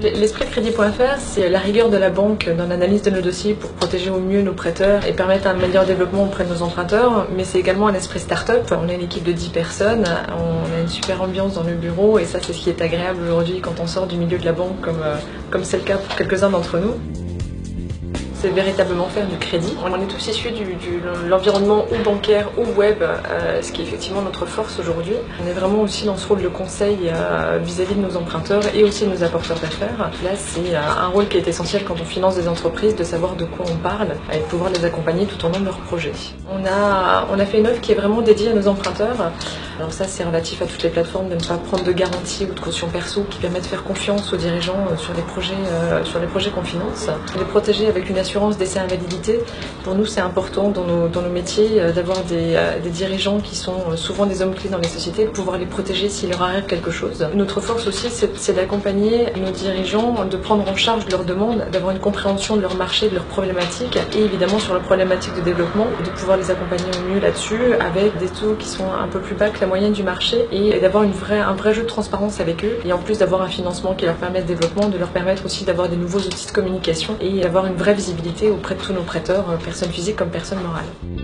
L'esprit de crédit.fr, c'est la rigueur de la banque dans l'analyse de nos dossiers pour protéger au mieux nos prêteurs et permettre un meilleur développement auprès de nos emprunteurs, mais c'est également un esprit start-up. On est une équipe de 10 personnes, on a une super ambiance dans le bureau et ça c'est ce qui est agréable aujourd'hui quand on sort du milieu de la banque comme c'est le cas pour quelques-uns d'entre nous. C'est véritablement faire du crédit. On est tous issus de l'environnement ou bancaire ou web, ce qui est effectivement notre force aujourd'hui. On est vraiment aussi dans ce rôle de conseil vis-à-vis de nos emprunteurs et aussi de nos apporteurs d'affaires. Là, c'est un rôle qui est essentiel quand on finance des entreprises, de savoir de quoi on parle et de pouvoir les accompagner tout au long de leurs projets. On a fait une offre qui est vraiment dédiée à nos emprunteurs. Alors ça, c'est relatif à toutes les plateformes de ne pas prendre de garantie ou de caution perso qui permet de faire confiance aux dirigeants sur les projets qu'on finance. Les protéger avec une assurance d'essai invalidité. Pour nous, c'est important dans nos métiers d'avoir des dirigeants qui sont souvent des hommes clés dans les sociétés, de pouvoir les protéger s'il leur arrive quelque chose. Notre force aussi, c'est d'accompagner nos dirigeants, de prendre en charge leurs demandes, d'avoir une compréhension de leur marché, de leurs problématiques et évidemment sur leurs problématiques de développement, de pouvoir les accompagner au mieux là-dessus avec des taux qui sont un peu plus bas que la moyenne du marché et d'avoir un vrai jeu de transparence avec eux et en plus d'avoir un financement qui leur permet de développement, de leur permettre aussi d'avoir des nouveaux outils de communication et d'avoir une vraie visibilité auprès de tous nos prêteurs, personnes physiques comme personnes morales.